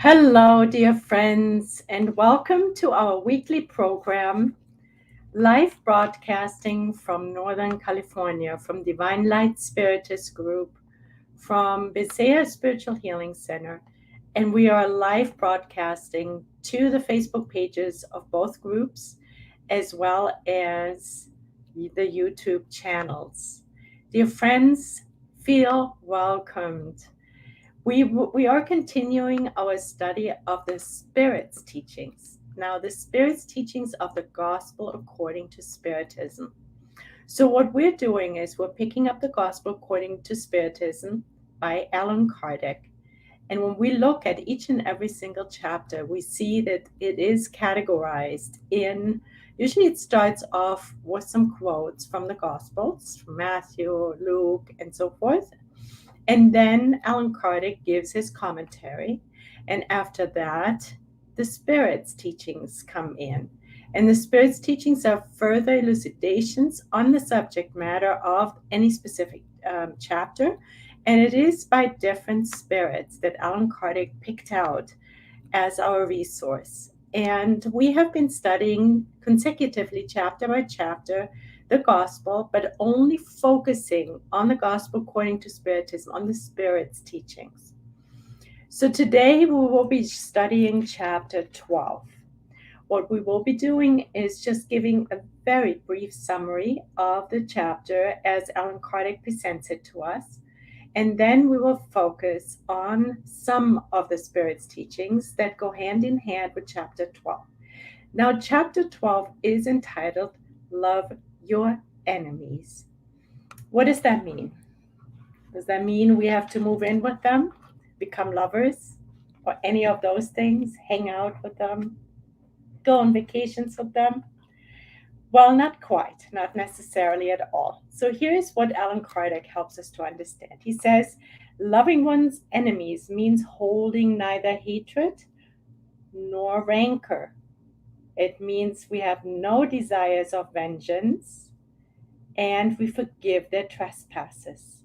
Hello, dear friends, and welcome to our weekly program, live broadcasting from Northern California, from Divine Light Spiritist Group, from Bisea Spiritual Healing Center. And we are live broadcasting to the Facebook pages of both groups, as well as the YouTube channels. Dear friends, feel welcomed. We are continuing our study of the Spirit's teachings. Now, the Spirit's teachings of the Gospel according to Spiritism. So, what we're doing is we're picking up the Gospel according to Spiritism by Allan Kardec. And when we look at each and every single chapter, we see that it is categorized in, usually it starts off with some quotes from the Gospels, from Matthew, Luke, and so forth. And then Allan Kardec gives his commentary. And after that, the Spirit's teachings come in. And the Spirit's teachings are further elucidations on the subject matter of any specific chapter. And it is by different spirits that Allan Kardec picked out as our resource. And we have been studying consecutively, chapter by chapter, the Gospel, but only focusing on the Gospel according to Spiritism, on the Spirit's teachings. So today we will be studying chapter 12. What we will be doing is just giving a very brief summary of the chapter as Allan Kardec presents it to us. And then we will focus on some of the Spirit's teachings that go hand in hand with chapter 12. Now, chapter 12 is entitled Love Your Enemies. What does that mean? Does that mean we have to move in with them, become lovers, or any of those things, hang out with them, go on vacations with them? Well, not quite, not necessarily at all. So here's what Allan Kardec helps us to understand. He says, loving one's enemies means holding neither hatred nor rancor. It means we have no desires of vengeance and we forgive their trespasses.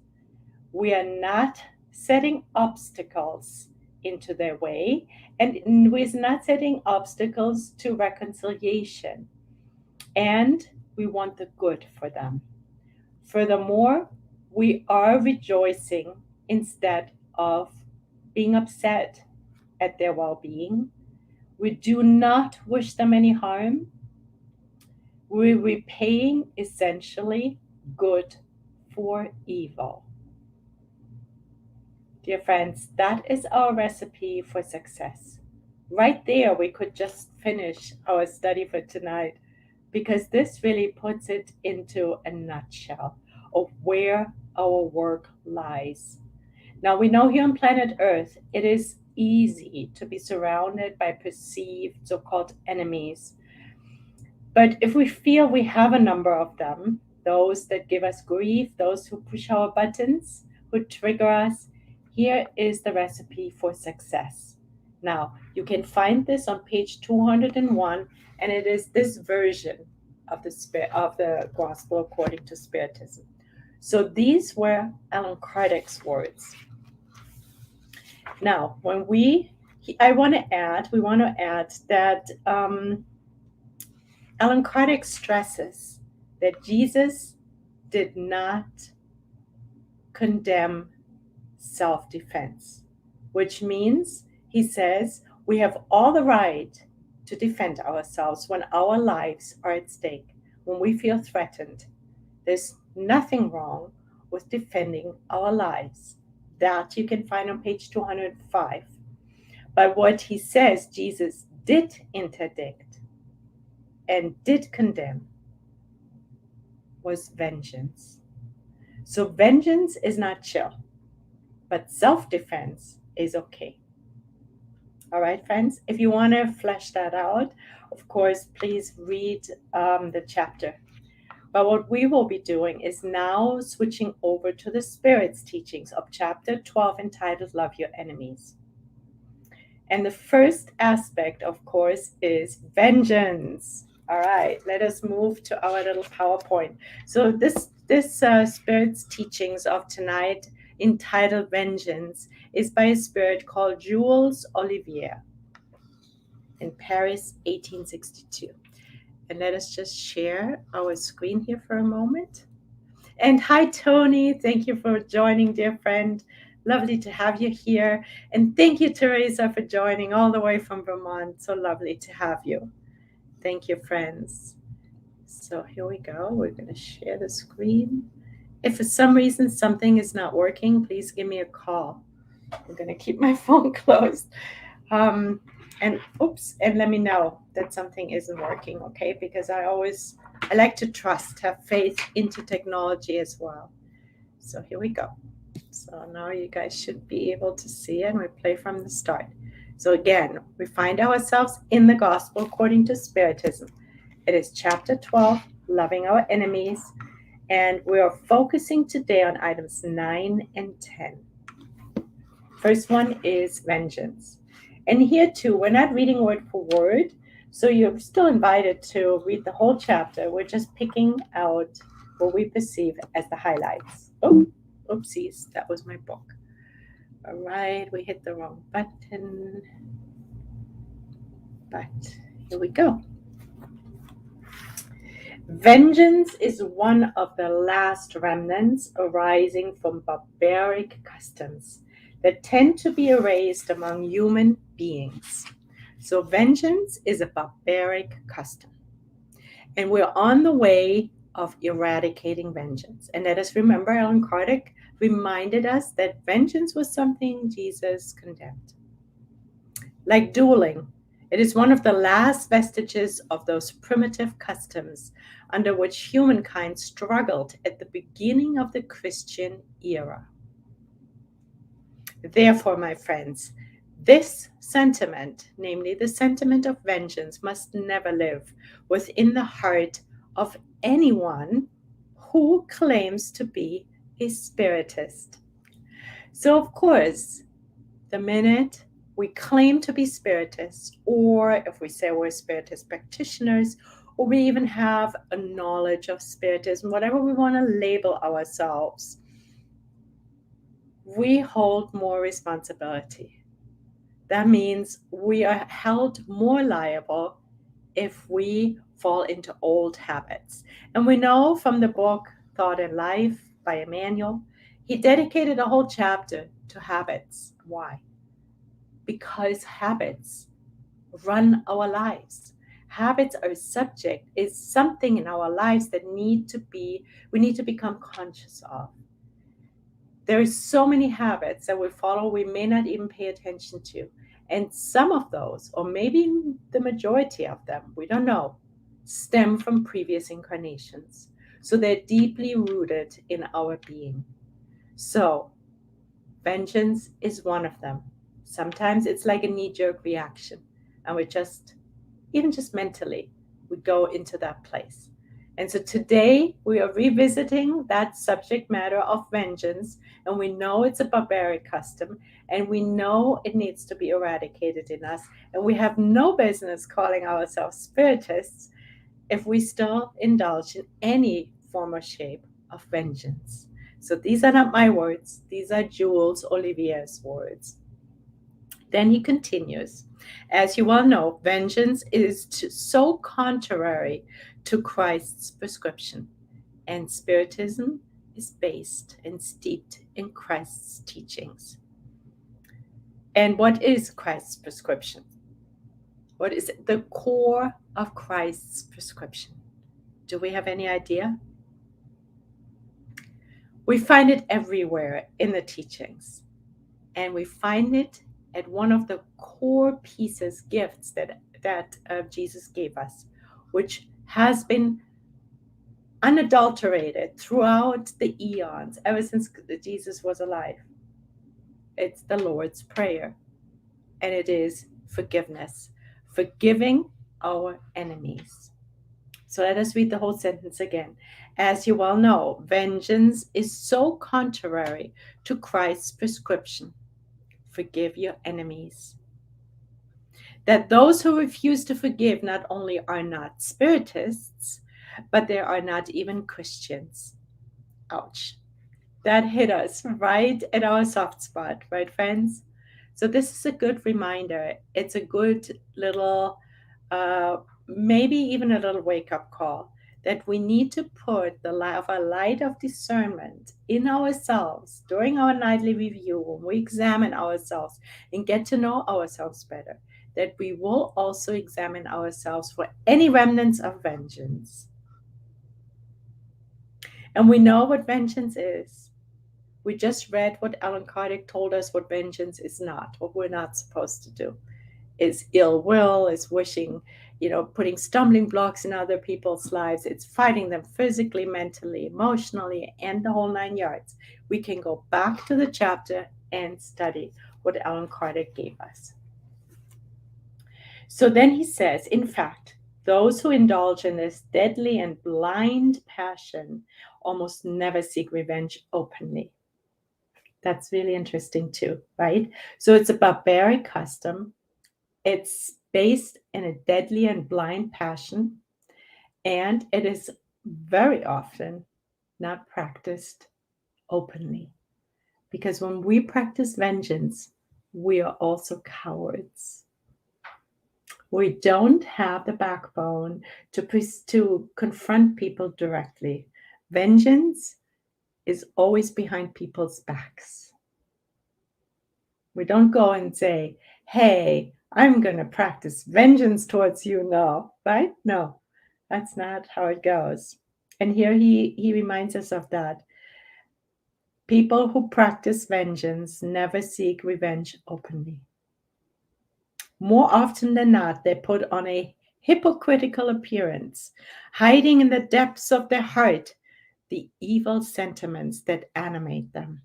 We are not setting obstacles into their way, and we're not setting obstacles to reconciliation. And we want the good for them. Furthermore, we are rejoicing instead of being upset at their well-being. We do not wish them any harm. We're repaying essentially good for evil. Dear friends, that is our recipe for success. Right there, we could just finish our study for tonight, because this really puts it into a nutshell of where our work lies. Now, we know here on planet Earth, it is easy to be surrounded by perceived so-called enemies. But if we feel we have a number of them, those that give us grief, those who push our buttons, who trigger us, here is the recipe for success. Now, you can find this on page 201, and it is this version of the Gospel according to Spiritism. So these were Allan Kardec's words. Now, we want to add that Allan Kardec stresses that Jesus did not condemn self-defense, which means he says we have all the right to defend ourselves when our lives are at stake, when we feel threatened. There's nothing wrong with defending our lives. That you can find on page 205. But what he says Jesus did interdict and did condemn was vengeance. So vengeance is not chill, but self-defense is okay. All right, friends, if you want to flesh that out, of course, please read the chapter. But what we will be doing is now switching over to the Spirit's teachings of chapter 12, entitled Love Your Enemies. And the first aspect, of course, is vengeance. All right, let us move to our little PowerPoint. So this Spirit's teachings of tonight entitled Vengeance is by a spirit called Jules Olivier in Paris, 1862. And let us just share our screen here for a moment. And hi, Tony. Thank you for joining, dear friend. Lovely to have you here. And thank you, Teresa, for joining all the way from Vermont. So lovely to have you. Thank you, friends. So here we go. We're going to share the screen. If for some reason something is not working, please give me a call. I'm going to keep my phone closed. And let me know that something isn't working, okay? Because I like to trust, have faith into technology as well. So here we go. So now you guys should be able to see it, and we play from the start. So again, we find ourselves in the Gospel according to Spiritism. It is chapter 12, Loving Our Enemies, and we are focusing today on items 9 and 10. First one is vengeance. And here too, we're not reading word for word, so you're still invited to read the whole chapter. We're just picking out what we perceive as the highlights. Oh, oopsies, that was my book. All right, we hit the wrong button. But here we go. Vengeance is one of the last remnants arising from barbaric customs that tend to be erased among human beings. So vengeance is a barbaric custom. And we're on the way of eradicating vengeance. And let us remember, Allan Kardec reminded us that vengeance was something Jesus condemned. Like dueling, it is one of the last vestiges of those primitive customs under which humankind struggled at the beginning of the Christian era. Therefore, my friends, this sentiment, namely the sentiment of vengeance, must never live within the heart of anyone who claims to be a spiritist. So, of course, the minute we claim to be spiritists, or if we say we're spiritist practitioners, or we even have a knowledge of spiritism, whatever we want to label ourselves, we hold more responsibility. That means we are held more liable if we fall into old habits. And we know from the book Thought and Life by Emmanuel, he dedicated a whole chapter to habits. Why? Because habits run our lives. Habits are is something in our lives that we need to become conscious of. There are so many habits that we follow we may not even pay attention to. And some of those, or maybe the majority of them, we don't know, stem from previous incarnations. So they're deeply rooted in our being. So vengeance is one of them. Sometimes it's like a knee-jerk reaction. And even just mentally, we go into that place. And so today we are revisiting that subject matter of vengeance, and we know it's a barbaric custom, and we know it needs to be eradicated in us, and we have no business calling ourselves spiritists if we still indulge in any form or shape of vengeance. So these are not my words, these are Jules Olivier's words. Then he continues, as you well know, vengeance is so contrary to Christ's prescription, and Spiritism is based and steeped in Christ's teachings. And what is Christ's prescription? What is the core of Christ's prescription? Do we have any idea? We find it everywhere in the teachings, and we find it at one of the core pieces, gifts that Jesus gave us, which has been unadulterated throughout the eons, ever since Jesus was alive. It's the Lord's Prayer, and it is forgiveness, forgiving our enemies. So let us read the whole sentence again. As you well know, vengeance is so contrary to Christ's prescription, forgive your enemies, that those who refuse to forgive not only are not spiritists, but they are not even Christians. Ouch. that hit us right at our soft spot, right, friends? So this is a good reminder. It's a good little, uh, maybe even a little wake-up call that we need to put the light of a light of discernment in ourselves during our nightly review when we examine ourselves and get to know ourselves better, that we will also examine ourselves for any remnants of vengeance. And we know what vengeance is. We just read what Allan Kardec told us what vengeance is not, what we're not supposed to do. Is ill will, is wishing, putting stumbling blocks in other people's lives. It's fighting them physically, mentally, emotionally, and the whole 9 yards. We can go back to the chapter and study what Allan Kardec gave us. So then he says, in fact, those who indulge in this deadly and blind passion almost never seek revenge openly. That's really interesting too, right? So it's a barbaric custom. It's based in a deadly and blind passion, and it is very often not practiced openly. Because when we practice vengeance, we are also cowards. We don't have the backbone to confront people directly. Vengeance is always behind people's backs. We don't go and say, hey, I'm going to practice vengeance towards you now, right? No, that's not how it goes. And here he reminds us of that. People who practice vengeance never seek revenge openly. More often than not, they put on a hypocritical appearance, hiding in the depths of their heart the evil sentiments that animate them.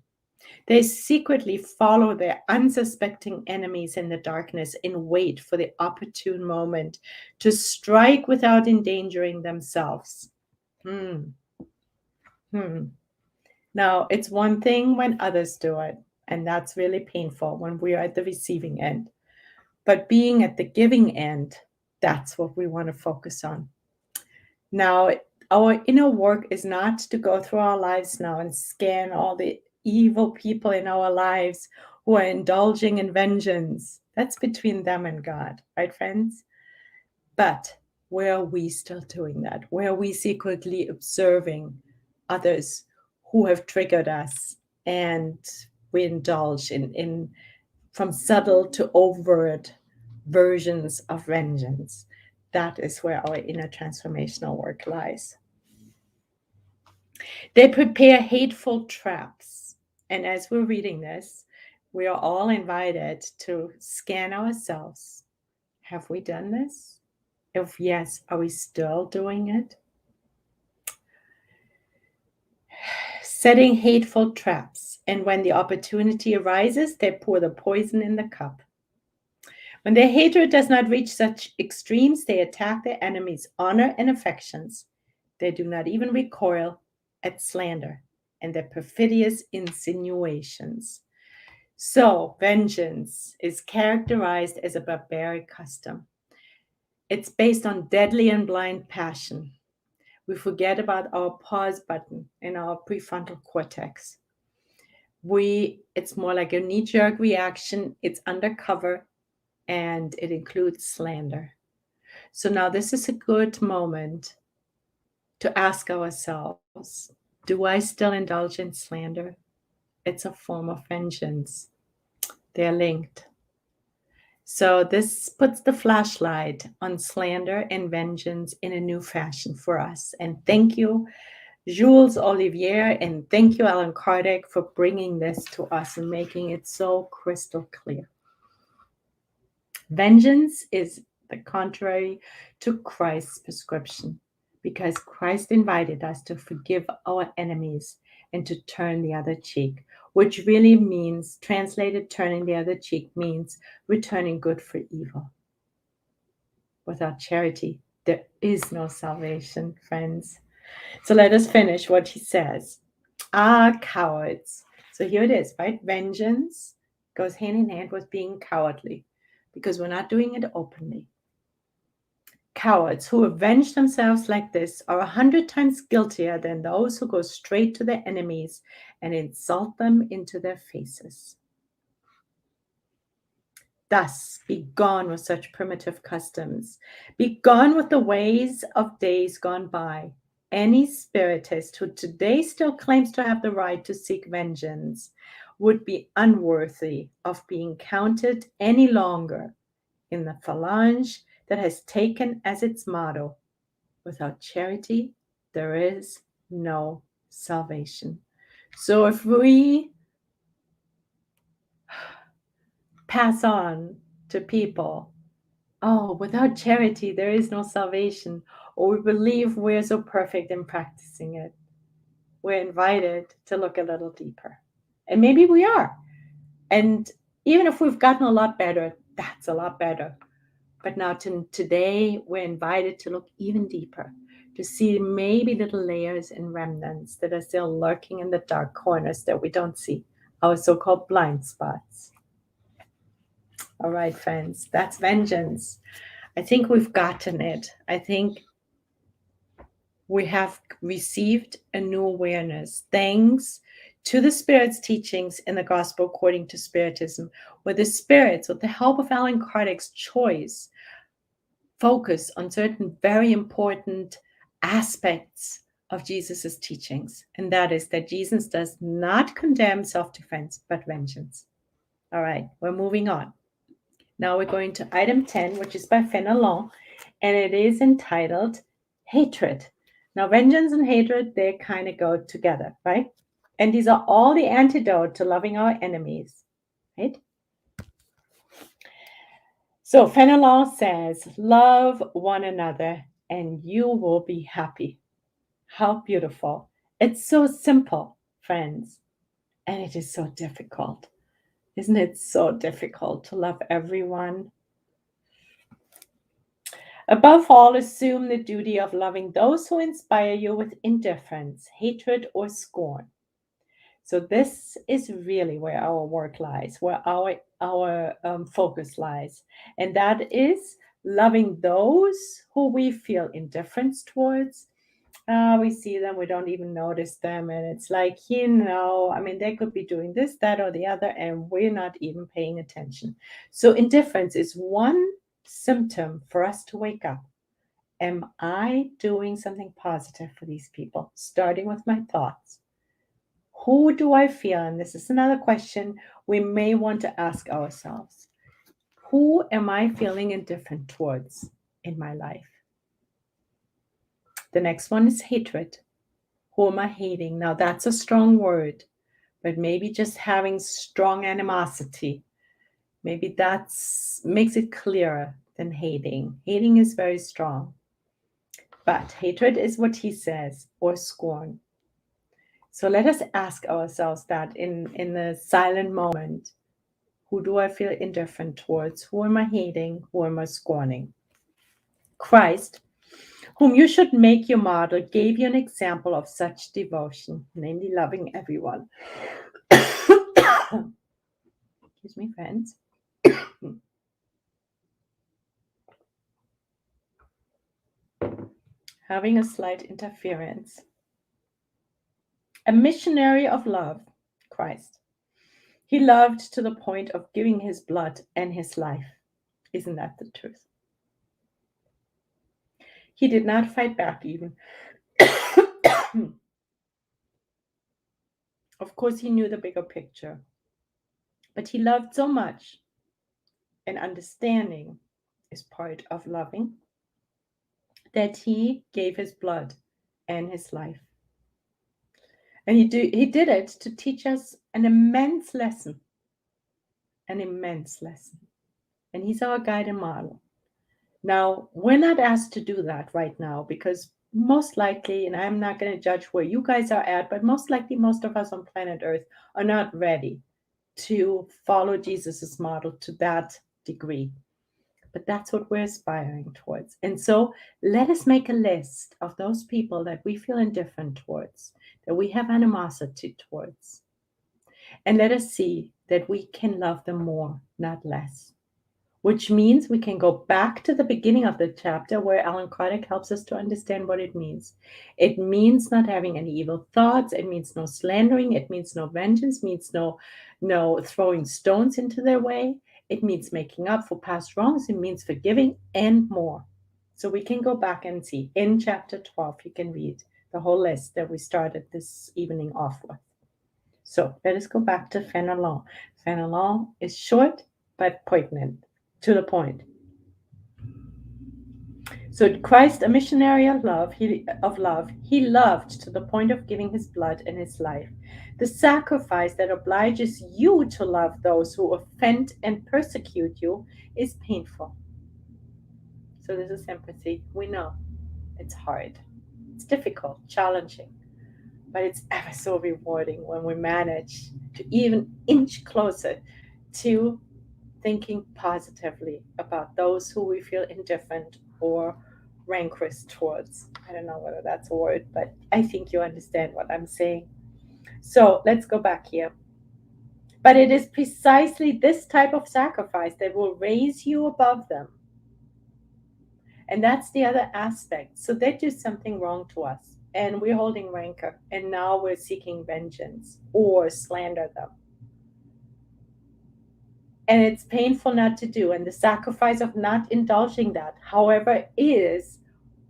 They secretly follow their unsuspecting enemies in the darkness and wait for the opportune moment to strike without endangering themselves. Now, it's one thing when others do it, and that's really painful when we are at the receiving end. But being at the giving end, that's what we want to focus on. Now, our inner work is not to go through our lives now and scan all the evil people in our lives who are indulging in vengeance. That's between them and God, right, friends? But where are we still doing that? Where are we secretly observing others who have triggered us and we indulge in from subtle to overt versions of vengeance? That is where our inner transformational work lies. They prepare hateful traps. And as we're reading this, we are all invited to scan ourselves. Have we done this? If yes, are we still doing it? Setting hateful traps. And when the opportunity arises, they pour the poison in the cup. When their hatred does not reach such extremes, they attack their enemies' honor and affections. They do not even recoil at slander and their perfidious insinuations. So, vengeance is characterized as a barbaric custom. It's based on deadly and blind passion. We forget about our pause button in our prefrontal cortex. It's more like a knee-jerk reaction. It's undercover, and it includes slander. So now this is a good moment to ask ourselves, do I still indulge in slander? It's a form of vengeance. They're linked. So this puts the flashlight on slander and vengeance in a new fashion for us. And thank you, Jules, Olivier, and thank you, Allan Kardec, for bringing this to us and making it so crystal clear. Vengeance is the contrary to Christ's prescription, because Christ invited us to forgive our enemies and to turn the other cheek, which really means, translated, turning the other cheek means returning good for evil. Without charity, there is no salvation, friends. So let us finish what he says. Cowards. So here it is, right? Vengeance goes hand in hand with being cowardly, because we're not doing it openly. Cowards who avenge themselves like this are 100 times guiltier than those who go straight to their enemies and insult them into their faces. Thus, be gone with such primitive customs. Be gone with the ways of days gone by. Any spiritist who today still claims to have the right to seek vengeance would be unworthy of being counted any longer in the phalange that has taken as its motto, without charity, there is no salvation. So if we pass on to people, oh, without charity, there is no salvation, or we believe we're so perfect in practicing it, we're invited to look a little deeper. And maybe we are. And even if we've gotten a lot better, that's a lot better. But now today, we're invited to look even deeper, to see maybe little layers and remnants that are still lurking in the dark corners that we don't see, our so-called blind spots. All right, friends, that's vengeance. I think we've gotten it. I think we have received a new awareness thanks to the Spirit's teachings in the Gospel according to Spiritism, where the Spirits, with the help of Allan Kardec's choice, focus on certain very important aspects of Jesus's teachings. And that is that Jesus does not condemn self-defense, but vengeance. All right, we're moving on. Now we're going to item 10, which is by Fenelon, and it is entitled Hatred. Now, vengeance and hatred, they kind of go together, right? And these are all the antidote to loving our enemies, right? So Fenelon says, love one another and you will be happy. How beautiful. It's so simple, friends, and it is so difficult. Isn't it so difficult to love everyone? Above all, assume the duty of loving those who inspire you with indifference, hatred, or scorn. So this is really where our work lies, where our focus lies, and that is loving those who we feel indifference towards. We see them, we don't even notice them, and it's like, I mean, they could be doing this, that, or the other, and we're not even paying attention. So indifference is one symptom for us to wake up. Am I doing something positive for these people? Starting with my thoughts. Who do I feel? And this is another question we may want to ask ourselves. Who am I feeling indifferent towards in my life? The next one is hatred. Who am I hating? Now that's a strong word, but maybe just having strong animosity, maybe that makes it clearer than hating. Hating is very strong, but hatred is what he says, or scorn. So let us ask ourselves that in the silent moment. Who do I feel indifferent towards? Who am I hating? Who am I scorning? Christ, whom you should make your model, gave you an example of such devotion, namely loving everyone. Excuse me, friends. Having a slight interference. A missionary of love, Christ. He loved to the point of giving his blood and his life. Isn't that the truth? He did not fight back even. Of course, he knew the bigger picture. But he loved so much, and understanding is part of loving, that he gave his blood and his life. And he did it to teach us an immense lesson. An immense lesson. And he's our guide and model. Now, we're not asked to do that right now because most likely, and I'm not going to judge where you guys are at, but most likely most of us on planet Earth are not ready to follow Jesus's model to that degree. But that's what we're aspiring towards. And so let us make a list of those people that we feel indifferent towards, that we have animosity towards. And let us see that we can love them more, not less. which means we can go back to the beginning of the chapter where Allan Kardec helps us to understand what it means. It means not having any evil thoughts. It means no slandering. It means no vengeance. It means no throwing stones into their way. It means making up for past wrongs. It means forgiving and more. So we can go back and see in chapter 12, you can read the whole list that we started this evening off with. So let us go back to Fenelon. Fenelon is short but poignant, to the point. So Christ, a missionary of love, he loved to the point of giving his blood and his life. The sacrifice that obliges you to love those who offend and persecute you is painful. So this is empathy. We know it's hard. It's difficult, challenging, but it's ever so rewarding when we manage to even inch closer to thinking positively about those who we feel indifferent or rancorous towards. I don't know whether that's a word, but I think you understand what I'm saying. So let's go back here. But it is precisely this type of sacrifice that will raise you above them. And that's the other aspect. So they do something wrong to us, and we're holding rancor, and now we're seeking vengeance or slander them. And it's painful not to do. And the sacrifice of not indulging that, however, is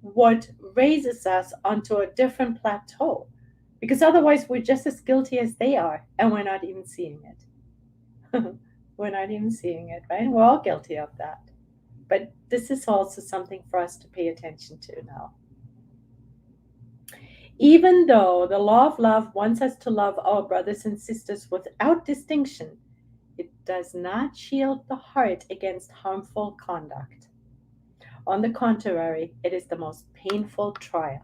what raises us onto a different plateau. Because otherwise, we're just as guilty as they are, and we're not even seeing it. We're not even seeing it, right? We're all guilty of that. But this is also something for us to pay attention to now. Even though the law of love wants us to love our brothers and sisters without distinction, it does not shield the heart against harmful conduct. On the contrary, it is the most painful trial.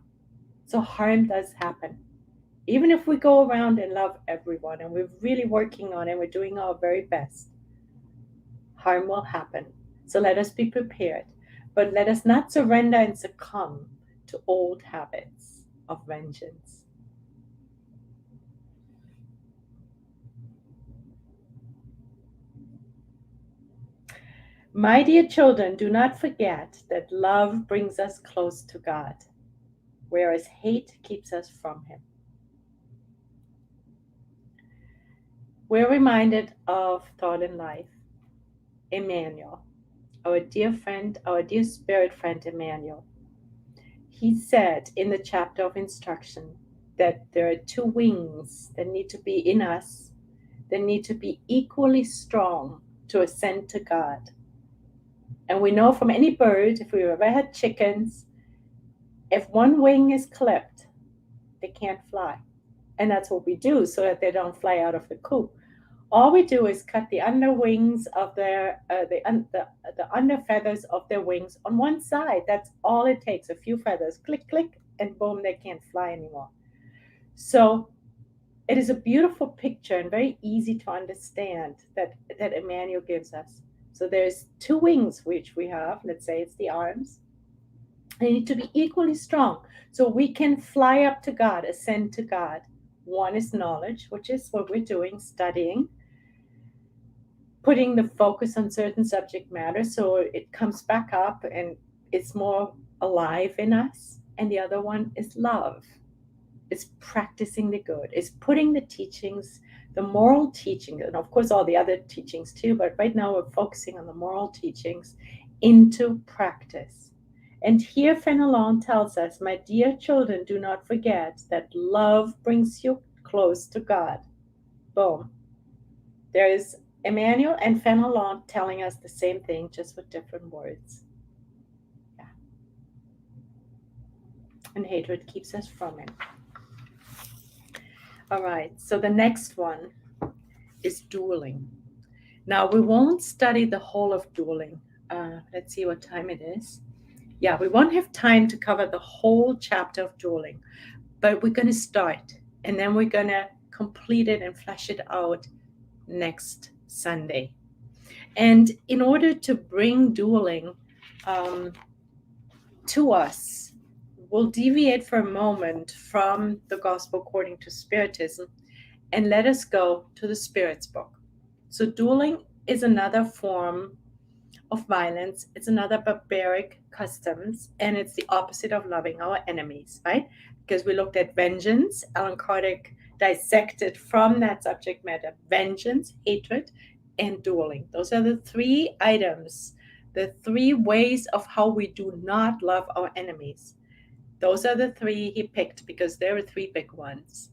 So harm does happen. Even if we go around and love everyone and we're really working on it, we're doing our very best, harm will happen. So let us be prepared. But let us not surrender and succumb to old habits of vengeance. My dear children, do not forget that love brings us close to God, whereas hate keeps us from Him. We're reminded of Thought in Life, Emmanuel, our dear friend, our dear spirit friend Emmanuel. He said in the chapter of instruction that there are two wings that need to be in us, that need to be equally strong to ascend to God. And we know from any bird, if we've ever had chickens, if one wing is clipped, they can't fly. And that's what we do so that they don't fly out of the coop. All we do is cut the under wings of their, the under feathers of their wings on one side. That's all it takes, a few feathers, click, click, and boom, they can't fly anymore. So it is a beautiful picture and very easy to understand that Emmanuel gives us. So there's two wings which we have. Let's say it's the arms. They need to be equally strong so we can fly up to God, ascend to God. One is knowledge, which is what we're doing, studying, putting the focus on certain subject matter so it comes back up and it's more alive in us. And the other one is love. It's practicing the good. It's putting the teachings, the moral teachings, and of course all the other teachings too, but right now we're focusing on the moral teachings into practice. And here Fenelon tells us, my dear children, do not forget that love brings you close to God. Boom. There is Emmanuel and Fenelon telling us the same thing, just with different words. Yeah. And hatred keeps us from Him. All right, so the next one is dueling. Now, we won't study the whole of dueling. Let's see what time it is. Yeah, we won't have time to cover the whole chapter of dueling, but we're going to start, and then we're going to complete it and flesh it out next Sunday. And in order to bring dueling to us, we'll deviate for a moment from the Gospel according to Spiritism and let us go to the Spirit's book. So dueling is another form of violence. It's another barbaric customs, and it's the opposite of loving our enemies, right? Because we looked at vengeance. Allan Kardec dissected from that subject matter vengeance, hatred, and dueling. Those are the three items, the three ways of how we do not love our enemies. Those are the three he picked because there were three big ones.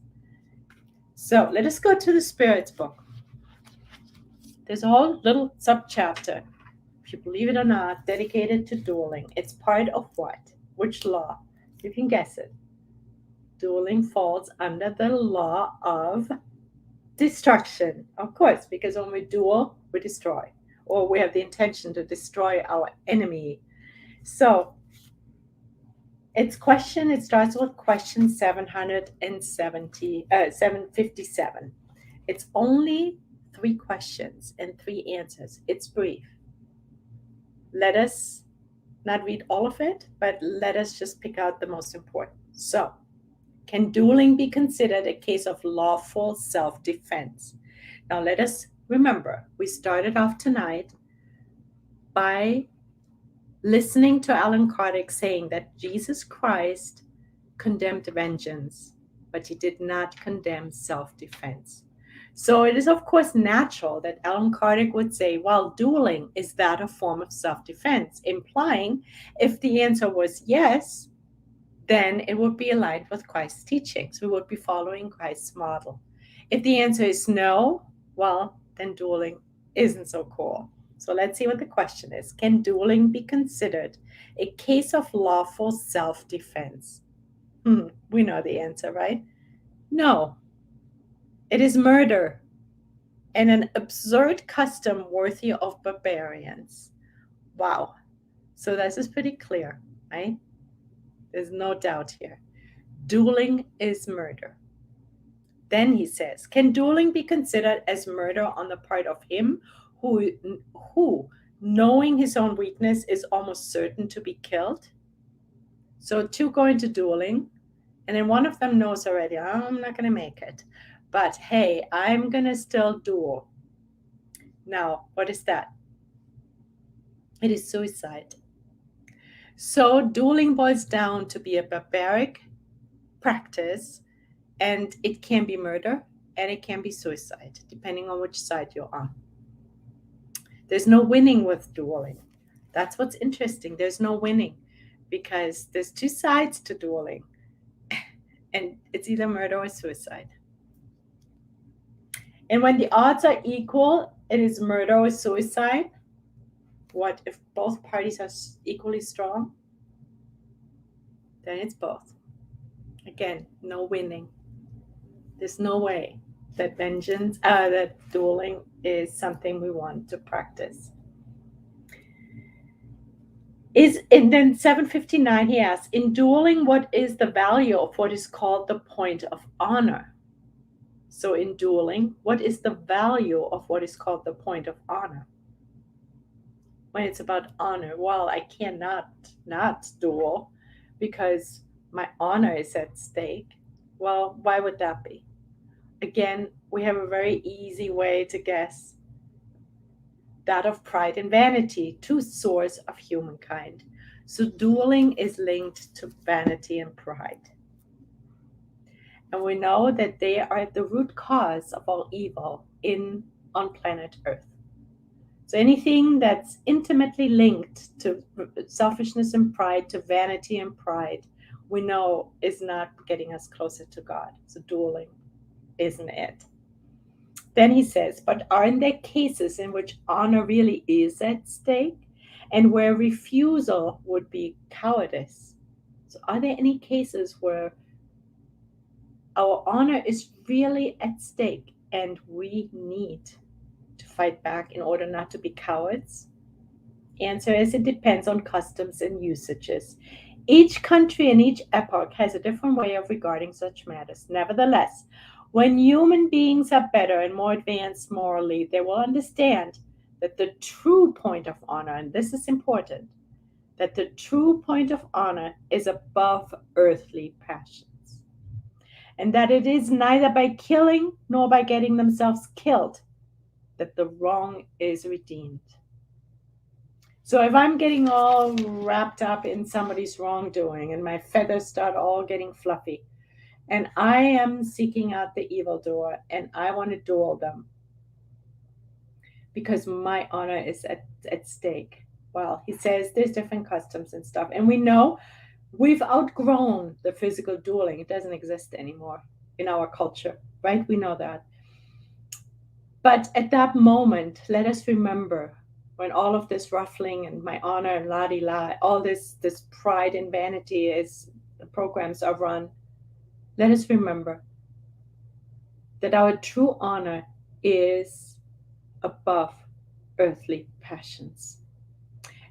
So let us go to the Spirits book. There's a whole little subchapter, if you believe it or not, dedicated to dueling. It's part of what? Which law? You can guess it. Dueling falls under the law of destruction, of course, because when we duel, we destroy, or we have the intention to destroy our enemy. So it starts with question 757. It's only 3 questions and 3 answers. It's brief. Let us not read all of it, but let us just pick out the most important. So, can dueling be considered a case of lawful self-defense? Now, let us remember, we started off tonight by listening to Allan Kardec saying that Jesus Christ condemned vengeance, but he did not condemn self-defense. So it is, of course, natural that Allan Kardec would say, well, dueling, is that a form of self-defense? Implying if the answer was yes, then it would be aligned with Christ's teachings. We would be following Christ's model. If the answer is no, well, then dueling isn't so cool. So let's see what the question is. Can dueling be considered a case of lawful self-defense? We know the answer, right? No. It is murder and an absurd custom worthy of barbarians. Wow. So this is pretty clear, right? There's no doubt here. Dueling is murder. Then he says, can dueling be considered as murder on the part of him who knowing his own weakness, is almost certain to be killed? So 2 go into dueling, and then one of them knows already, I'm not going to make it. But hey, I'm going to still duel. Now, what is that? It is suicide. So dueling boils down to be a barbaric practice, and it can be murder and it can be suicide, depending on which side you're on. There's no winning with dueling. That's what's interesting. There's no winning because there's 2 sides to dueling, and it's either murder or suicide. And when the odds are equal, it is murder or suicide. What if both parties are equally strong? Then it's both. Again, no winning. There's no way that that dueling is something we want to practice. And then 759, he asks, in dueling, what is the value of what is called the point of honor? So in dueling, what is the value of what is called the point of honor? When it's about honor, well, I cannot not duel because my honor is at stake. Well, why would that be? Again, we have a very easy way to guess. That of pride and vanity, 2 sources of humankind. So dueling is linked to vanity and pride. And we know that they are the root cause of all evil on planet Earth. So anything that's intimately linked to selfishness and pride, to vanity and pride, we know is not getting us closer to God. So dueling isn't it. Then he says, but aren't there cases in which honor really is at stake and where refusal would be cowardice? So are there any cases where our honor is really at stake and we need to fight back in order not to be cowards? Answer is, it depends on customs and usages. Each country and each epoch has a different way of regarding such matters. Nevertheless, when human beings are better and more advanced morally, they will understand that the true point of honor, and this is important, that the true point of honor is above earthly passions, and that it is neither by killing nor by getting themselves killed that the wrong is redeemed. So if I'm getting all wrapped up in somebody's wrongdoing and my feathers start all getting fluffy, and I am seeking out the evildoer and I want to duel them because my honor is at stake. Well, he says there's different customs and stuff. And we know we've outgrown the physical dueling. It doesn't exist anymore in our culture, right? We know that. But at that moment, let us remember when all of this ruffling and my honor and la di la, all this pride and vanity is the programs are run. Let us remember that our true honor is above earthly passions,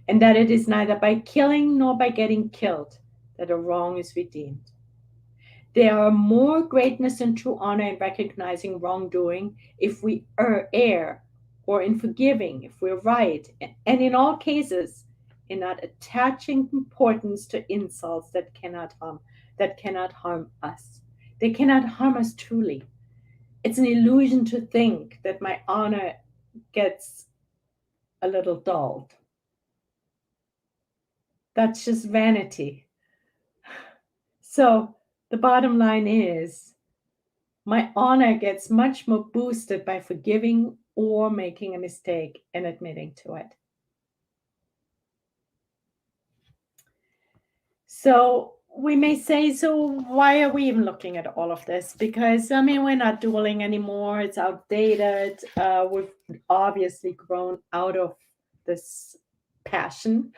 and that it is neither by killing nor by getting killed that a wrong is redeemed. There are more greatness and true honor in recognizing wrongdoing if we err, or in forgiving if we're right, and in all cases, in not attaching importance to insults that cannot harm us. They cannot harm us truly. It's an illusion to think that my honor gets a little dulled. That's just vanity. So the bottom line is my honor gets much more boosted by forgiving or making a mistake and admitting to it. So we may say, so why are we even looking at all of this? Because, I mean, we're not dueling anymore. It's outdated. We've obviously grown out of this passion.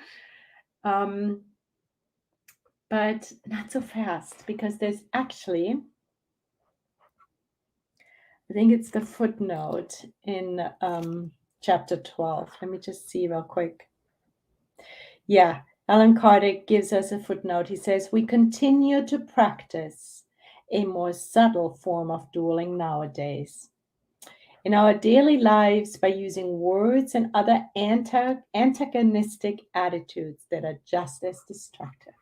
But not so fast, because there's actually, I think it's the footnote in chapter 12. Let me just see real quick. Yeah, Allan Kardec gives us a footnote. He says, we continue to practice a more subtle form of dueling nowadays in our daily lives by using words and other antagonistic attitudes that are just as destructive.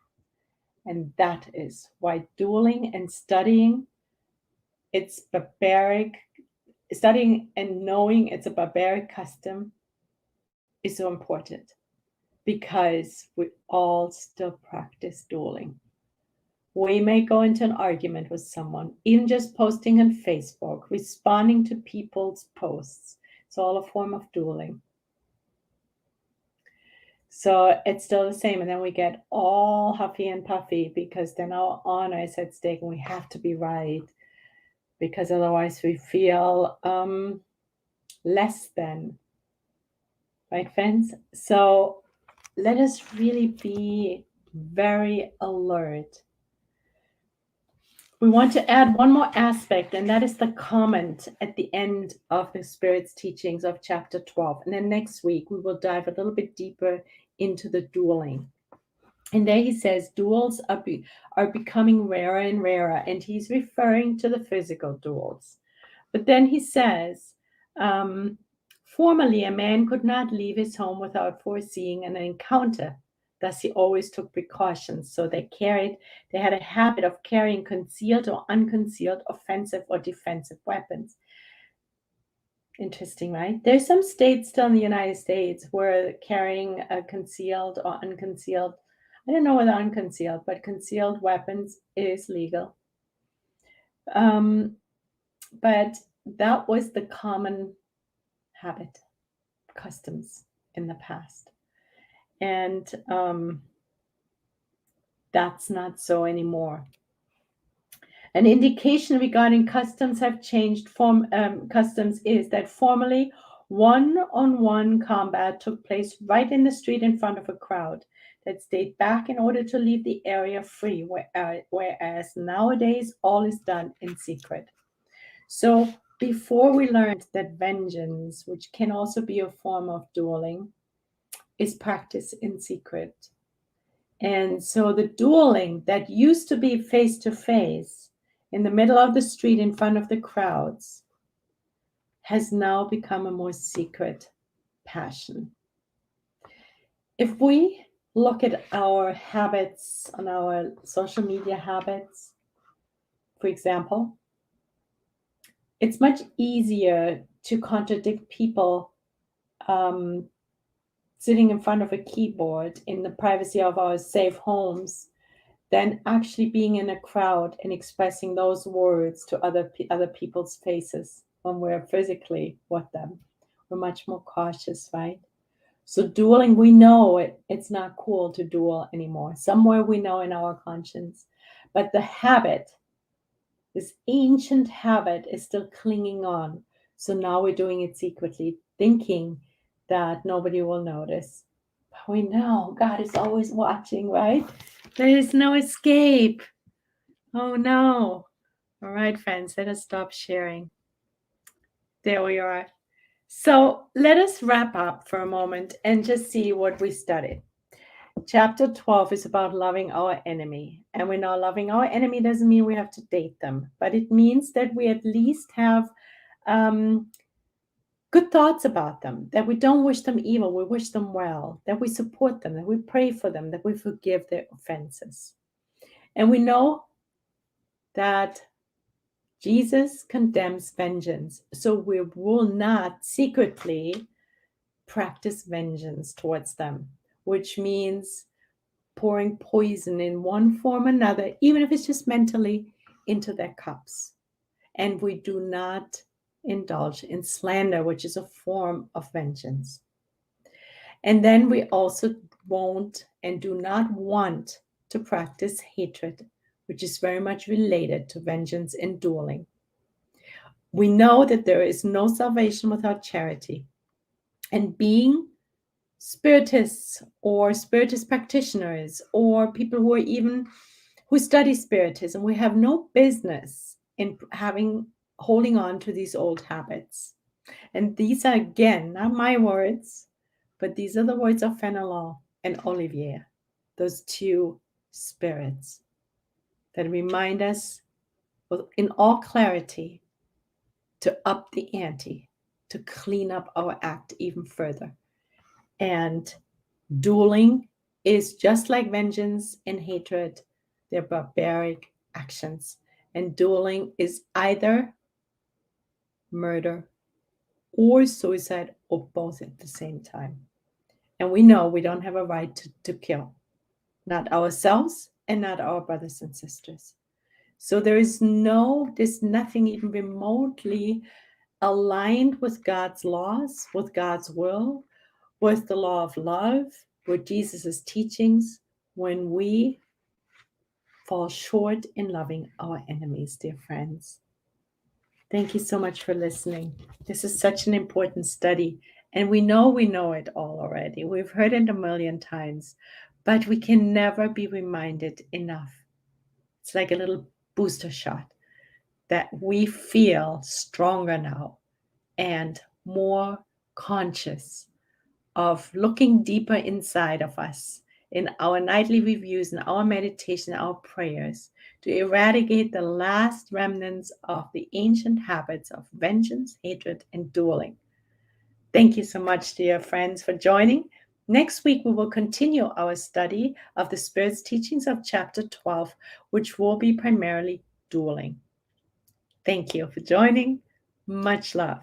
And that is why dueling and studying it's barbaric, studying and knowing it's a barbaric custom is so important, because we all still practice dueling. We may go into an argument with someone, even just posting on Facebook, responding to people's posts. It's all a form of dueling. So it's still the same. And then we get all huffy and puffy because then our honor is at stake and we have to be right, because otherwise we feel less than. Right, friends? So let us really be very alert. We want to add one more aspect, and that is the comment at the end of the Spirit's teachings of chapter 12. And then next week, we will dive a little bit deeper into the dueling. And there he says, duels are becoming rarer and rarer, and he's referring to the physical duels. But then he says, formerly a man could not leave his home without foreseeing an encounter. Thus he always took precautions. So they had a habit of carrying concealed or unconcealed offensive or defensive weapons. Interesting, right? There's some states still in the United States where carrying a concealed or unconcealed, I don't know whether unconcealed, but concealed weapons is legal. But that was the common habit, customs in the past. And that's not so anymore. An indication regarding customs have changed customs is that formerly one-on-one combat took place right in the street in front of a crowd that stayed back in order to leave the area free, whereas nowadays all is done in secret. So before we learned that vengeance, which can also be a form of dueling, is practiced in secret. And so the dueling that used to be face to face in the middle of the street in front of the crowds has now become a more secret passion. If we look at our habits, on our social media habits, for example, it's much easier to contradict people sitting in front of a keyboard in the privacy of our safe homes than actually being in a crowd and expressing those words to other people's faces when we're physically with them. We're much more cautious, right? So dueling, we know it's not cool to duel anymore. Somewhere we know in our conscience. But the habit, this ancient habit, is still clinging on. So now we're doing it secretly, thinking that nobody will notice. But we know God is always watching, right? There is no escape. Oh no. All right, friends, let us stop sharing. There we are. So let us wrap up for a moment and just see what we studied. Chapter 12 is about loving our enemy. And we know loving our enemy doesn't mean we have to date them, but it means that we at least have good thoughts about them, that we don't wish them evil, we wish them well, that we support them, that we pray for them, that we forgive their offenses. And we know that Jesus condemns vengeance, so we will not secretly practice vengeance towards them, which means pouring poison in one form or another, even if it's just mentally, into their cups. And we do not indulge in slander, which is a form of vengeance. And then we also won't and do not want to practice hatred, which is very much related to vengeance and dueling. We know that there is no salvation without charity. And being spiritists or spiritist practitioners or people who study spiritism, we have no business in holding on to these old habits. And these are, again, not my words, but these are the words of Fenelon and Olivier, those two spirits that remind us in all clarity to up the ante, to clean up our act even further. And dueling is just like vengeance and hatred. They're barbaric actions. And dueling is either murder or suicide or both at the same time. And we know we don't have a right to kill, not ourselves and not our brothers and sisters. So there's nothing even remotely aligned with God's laws, with God's will, with the law of love, with Jesus' teachings, when we fall short in loving our enemies, dear friends. Thank you so much for listening. This is such an important study, and we know it all already. We've heard it a million times, but we can never be reminded enough. It's like a little booster shot that we feel stronger now and more conscious of looking deeper inside of us in our nightly reviews, in our meditation, our prayers, to eradicate the last remnants of the ancient habits of vengeance, hatred, and dueling. Thank you so much, dear friends, for joining. Next week, we will continue our study of the Spirit's teachings of Chapter 12, which will be primarily dueling. Thank you for joining. Much love.